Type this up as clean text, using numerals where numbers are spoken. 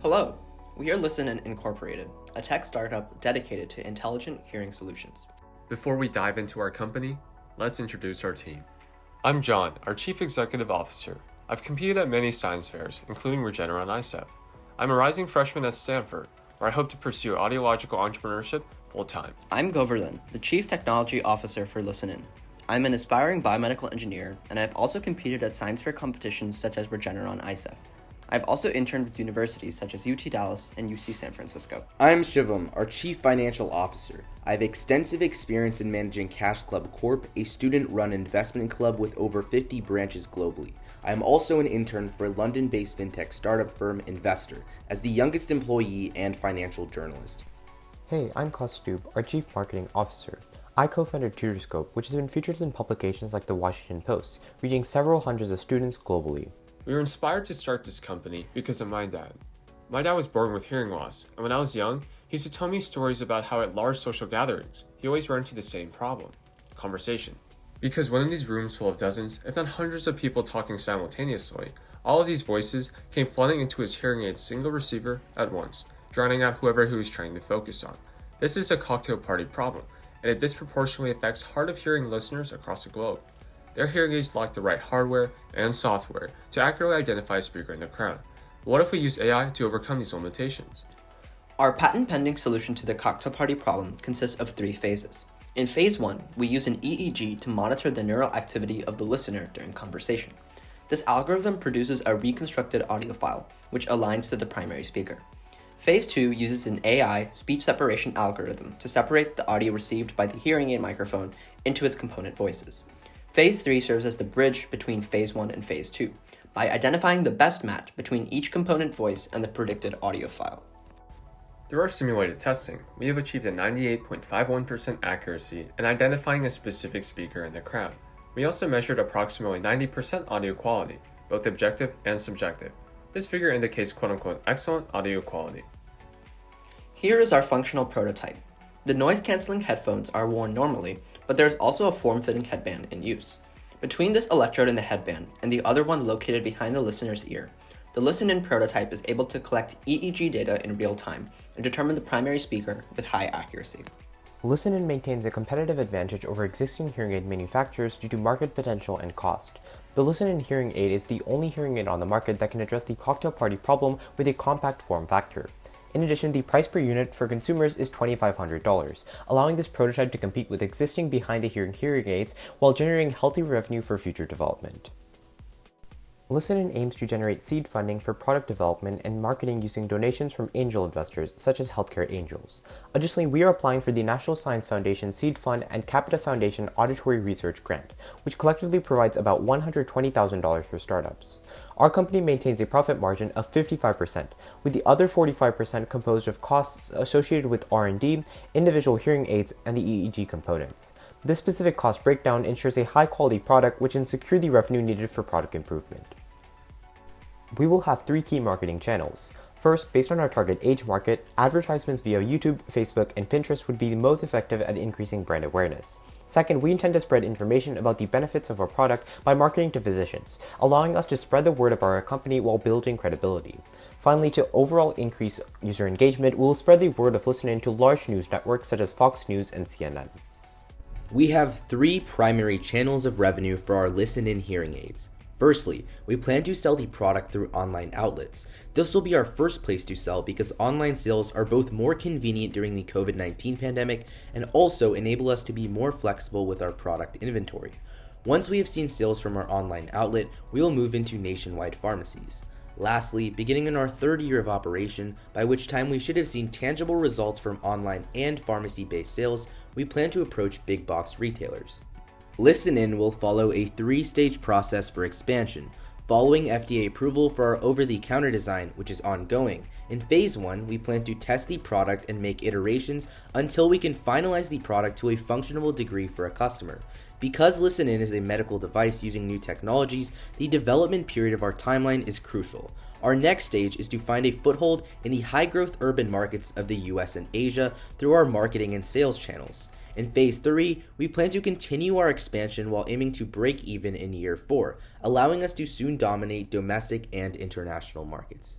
Hello, we are ListenIn Incorporated, a tech startup dedicated to intelligent hearing solutions. Before we dive into our company, let's introduce our team. I'm John, our Chief Executive Officer. I've competed at many science fairs, including Regeneron ISEF. I'm a rising freshman at Stanford, where I hope to pursue audiological entrepreneurship full-time. I'm Govardhan, the Chief Technology Officer for ListenIn. I'm an aspiring biomedical engineer, and I've also competed at science fair competitions such as Regeneron ISEF. I've also interned with universities such as UT Dallas and UC San Francisco. I'm Shivam, our Chief Financial Officer. I have extensive experience in managing Cash Club Corp, a student-run investment club with over 50 branches globally. I am also an intern for a London-based fintech startup firm Investor, as the youngest employee and financial journalist. Hey, I'm Kostub, our Chief Marketing Officer. I co-founded Tutorscope, which has been featured in publications like the Washington Post, reaching several hundreds of students globally. We were inspired to start this company because of my dad. My dad was born with hearing loss, and when I was young, he used to tell me stories about how at large social gatherings, he always ran into the same problem: conversation. Because when in these rooms full of dozens, if not hundreds of people talking simultaneously, all of these voices came flooding into his hearing aid's single receiver at once, drowning out whoever he was trying to focus on. This is a cocktail party problem, and it disproportionately affects hard of hearing listeners across the globe. Their hearing aids lack the right hardware and software to accurately identify a speaker in the crowd. What if we use AI to overcome these limitations? Our patent-pending solution to the cocktail party problem consists of 3 phases. In phase 1, we use an EEG to monitor the neural activity of the listener during conversation. This algorithm produces a reconstructed audio file, which aligns to the primary speaker. Phase 2 uses an AI speech separation algorithm to separate the audio received by the hearing aid microphone into its component voices. Phase 3 serves as the bridge between Phase 1 and Phase 2 by identifying the best match between each component voice and the predicted audio file. Through our simulated testing, we have achieved a 98.51% accuracy in identifying a specific speaker in the crowd. We also measured approximately 90% audio quality, both objective and subjective. This figure indicates quote-unquote excellent audio quality. Here is our functional prototype. The noise-canceling headphones are worn normally, but there is also a form-fitting headband in use. Between this electrode in the headband and the other one located behind the listener's ear, the ListenIn prototype is able to collect EEG data in real time and determine the primary speaker with high accuracy. ListenIn maintains a competitive advantage over existing hearing aid manufacturers due to market potential and cost. The ListenIn hearing aid is the only hearing aid on the market that can address the cocktail party problem with a compact form factor. In addition, the price per unit for consumers is $2,500, allowing this prototype to compete with existing behind-the-hearing hearing aids while generating healthy revenue for future development. ListenIn aims to generate seed funding for product development and marketing using donations from angel investors, such as healthcare angels. Additionally, we are applying for the National Science Foundation Seed Fund and Capita Foundation Auditory Research Grant, which collectively provides about $120,000 for startups. Our company maintains a profit margin of 55%, with the other 45% composed of costs associated with R&D, individual hearing aids, and the EEG components. This specific cost breakdown ensures a high-quality product which can secure the revenue needed for product improvement. We will have 3 key marketing channels. First, based on our target age market, advertisements via YouTube, Facebook, and Pinterest would be the most effective at increasing brand awareness. Second, we intend to spread information about the benefits of our product by marketing to physicians, allowing us to spread the word about our company while building credibility. Finally, to overall increase user engagement, we will spread the word of ListenIn to large news networks such as Fox News and CNN. We have 3 primary channels of revenue for our ListenIn hearing aids. Firstly, we plan to sell the product through online outlets. This will be our first place to sell because online sales are both more convenient during the COVID-19 pandemic and also enable us to be more flexible with our product inventory. Once we have seen sales from our online outlet, we will move into nationwide pharmacies. Lastly, beginning in our 3rd year of operation, by which time we should have seen tangible results from online and pharmacy-based sales, we plan to approach big box retailers. ListenIn will follow a 3-stage process for expansion. Following FDA approval for our over-the-counter design, which is ongoing, in Phase 1, we plan to test the product and make iterations until we can finalize the product to a functional degree for a customer. Because ListenIn is a medical device using new technologies, the development period of our timeline is crucial. Our next stage is to find a foothold in the high-growth urban markets of the US and Asia through our marketing and sales channels. In Phase 3, we plan to continue our expansion while aiming to break even in Year 4, allowing us to soon dominate domestic and international markets.